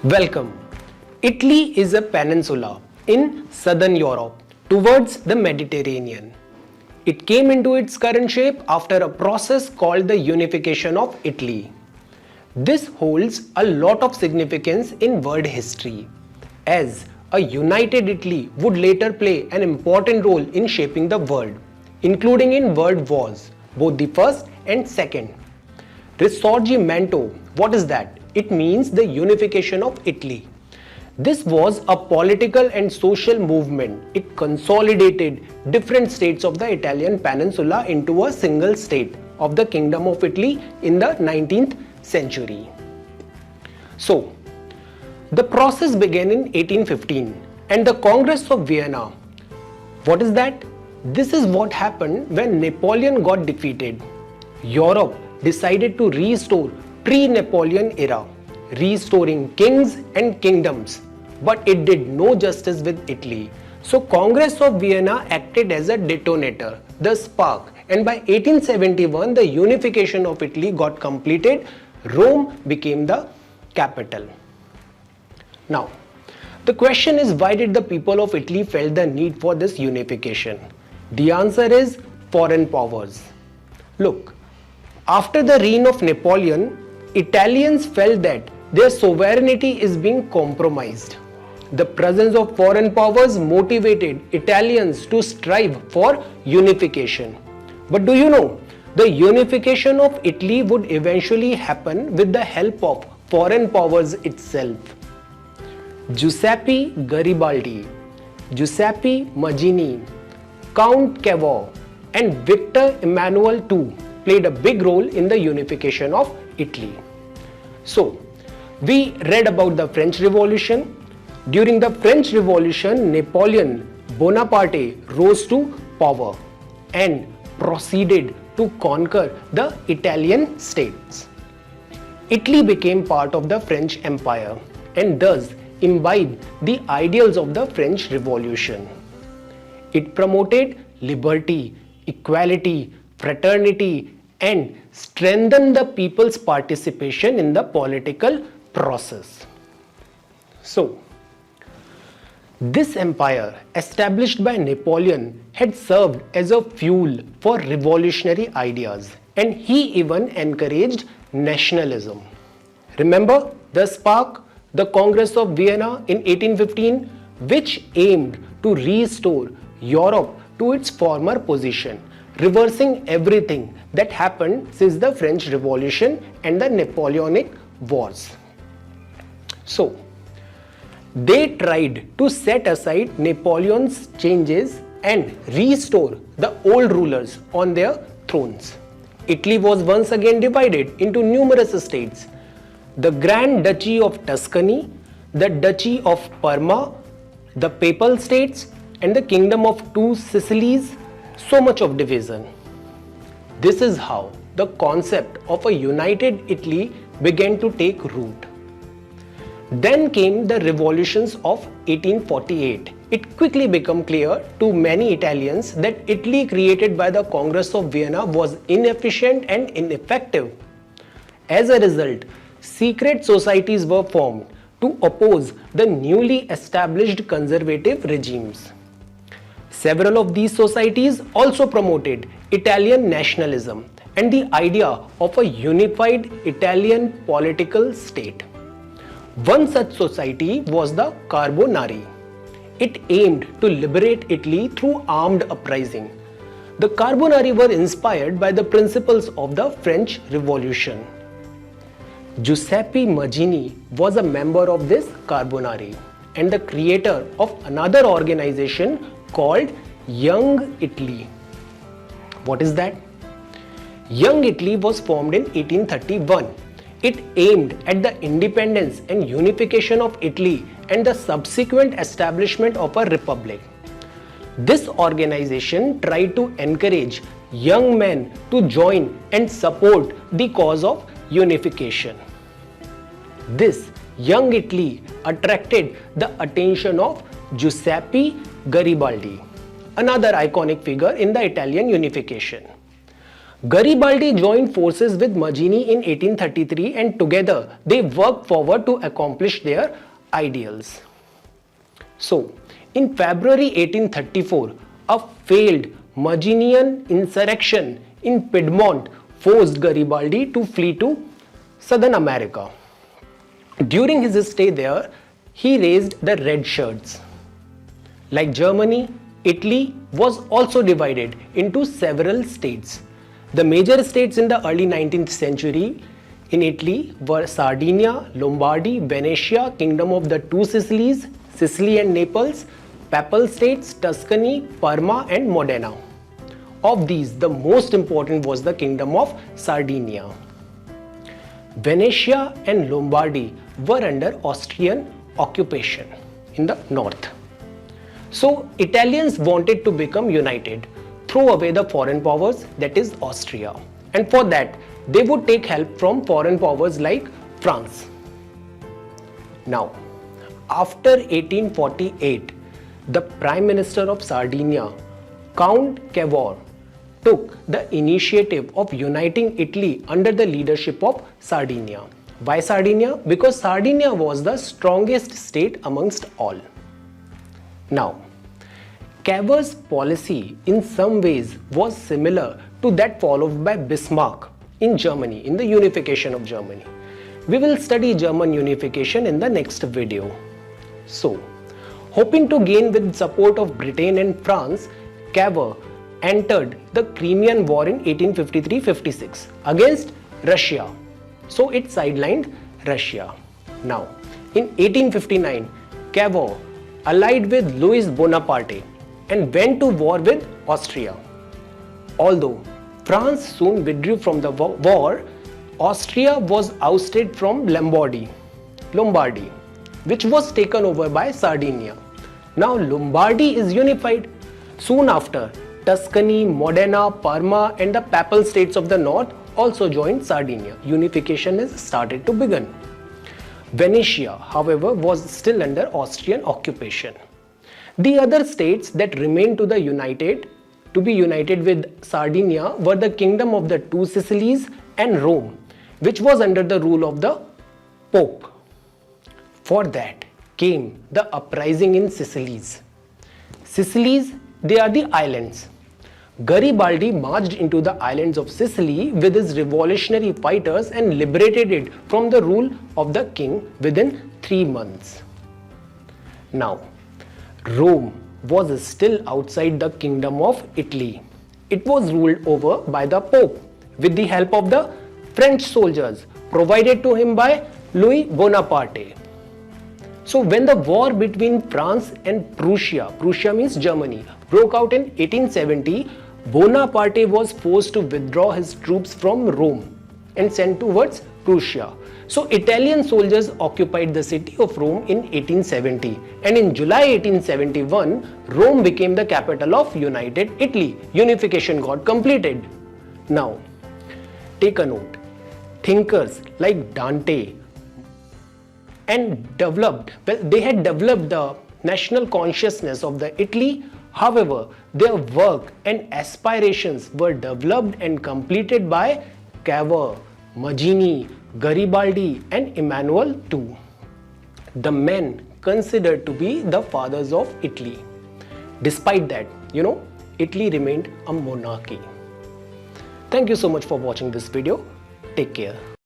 Welcome. Italy is a peninsula in southern Europe towards the Mediterranean. It came into its current shape after a process called the Unification of Italy. This holds a lot of significance in world history, as a united Italy would later play an important role in shaping the world, including in world wars, both the first and second. Risorgimento, what is that? It means the unification of Italy. This was a political and social movement. It consolidated different states of the Italian peninsula into a single state of the Kingdom of Italy in the 19th century. So, the process began in 1815 and the Congress of Vienna. What is that? This is what happened when Napoleon got defeated. Europe decided to restore pre-Napoleon era, restoring kings and kingdoms, but it did no justice with Italy. So Congress of Vienna acted as a detonator, the spark, and by 1871 the unification of Italy got completed. Rome became the capital. Now, the question is, why did the people of Italy felt the need for this unification? The answer is foreign powers. Look, after the reign of Napoleon, Italians felt that their sovereignty is being compromised. The presence of foreign powers motivated Italians to strive for unification. But do you know, the unification of Italy would eventually happen with the help of foreign powers itself. Giuseppe Garibaldi, Giuseppe Mazzini, Count Cavour and Victor Emmanuel II played a big role in the unification of Italy. So, we read about the French Revolution. During the French Revolution, Napoleon Bonaparte rose to power and proceeded to conquer the Italian states. Italy became part of the French Empire and thus imbibed the ideals of the French Revolution. It promoted liberty, equality, fraternity, and strengthened the people's participation in the political process. So, this empire established by Napoleon had served as a fuel for revolutionary ideas, and he even encouraged nationalism. Remember the spark, the Congress of Vienna in 1815, which aimed to restore Europe to its former position, reversing everything that happened since the French Revolution and the Napoleonic Wars. So, they tried to set aside Napoleon's changes and restore the old rulers on their thrones. Italy was once again divided into numerous states: the Grand Duchy of Tuscany, the Duchy of Parma, the Papal States, and the Kingdom of Two Sicilies. So much of division. This is how the concept of a united Italy began to take root. Then came the revolutions of 1848. It quickly became clear to many Italians that Italy created by the Congress of Vienna was inefficient and ineffective. As a result, secret societies were formed to oppose the newly established conservative regimes. Several of these societies also promoted Italian nationalism and the idea of a unified Italian political state. One such society was the Carbonari. It aimed to liberate Italy through armed uprising. The Carbonari were inspired by the principles of the French Revolution. Giuseppe Mazzini was a member of this Carbonari and the creator of another organization called Young Italy. What is that? Young Italy was formed in 1831. It aimed at the independence and unification of Italy and the subsequent establishment of a republic. This organization tried to encourage young men to join and support the cause of unification. This Young Italy attracted the attention of Giuseppe Garibaldi, another iconic figure in the Italian unification. Garibaldi joined forces with Mazzini in 1833 and together they worked forward to accomplish their ideals. So, in February 1834, a failed Mazzinian insurrection in Piedmont forced Garibaldi to flee to Southern America. During his stay there, he raised the Red Shirts. Like Germany, Italy was also divided into several states. The major states in the early 19th century in Italy were Sardinia, Lombardy, Venetia, Kingdom of the Two Sicilies, Sicily and Naples, Papal States, Tuscany, Parma and Modena. Of these, the most important was the Kingdom of Sardinia. Venetia and Lombardy were under Austrian occupation in the north. So Italians wanted to become united, throw away the foreign powers, that is Austria, and for that they would take help from foreign powers like France. Now, after 1848, the Prime Minister of Sardinia, Count Cavour, took the initiative of uniting Italy under the leadership of Sardinia. Why Sardinia? Because Sardinia was the strongest state amongst all. Now, Cavour's policy in some ways was similar to that followed by Bismarck in Germany, in the unification of Germany. We will study German unification in the next video. So, hoping to gain with support of Britain and France, Cavour entered the Crimean War in 1853-56 against Russia. So it sidelined Russia. Now, in 1859, Cavour allied with Louis Bonaparte and went to war with Austria. Although France soon withdrew from the war, Austria was ousted from Lombardy, which was taken over by Sardinia. Now Lombardy is unified. Soon after, Tuscany, Modena, Parma and the Papal States of the North also joined Sardinia. Unification has started to begin. Venetia, however, was still under Austrian occupation. The other states that remained to be united with Sardinia were the Kingdom of the Two Sicilies and Rome, which was under the rule of the Pope. For that came the uprising in Sicilies. Sicilies, they are the islands. Garibaldi marched into the islands of Sicily with his revolutionary fighters and liberated it from the rule of the king within 3 months. Now, Rome was still outside the Kingdom of Italy. It was ruled over by the Pope with the help of the French soldiers provided to him by Louis Bonaparte. So when the war between France and Prussia means Germany, broke out in 1870, Bonaparte was forced to withdraw his troops from Rome and sent towards Prussia. So Italian soldiers occupied the city of Rome in 1870, and in July 1871, Rome became the capital of United Italy. Unification got completed. Now, take a note. Thinkers like Dante they had developed the national consciousness of the Italy. However, their work and aspirations were developed and completed by Cavour, Mazzini, Garibaldi and Emmanuel too. The men considered to be the fathers of Italy. Despite that, Italy remained a monarchy. Thank you so much for watching this video. Take care.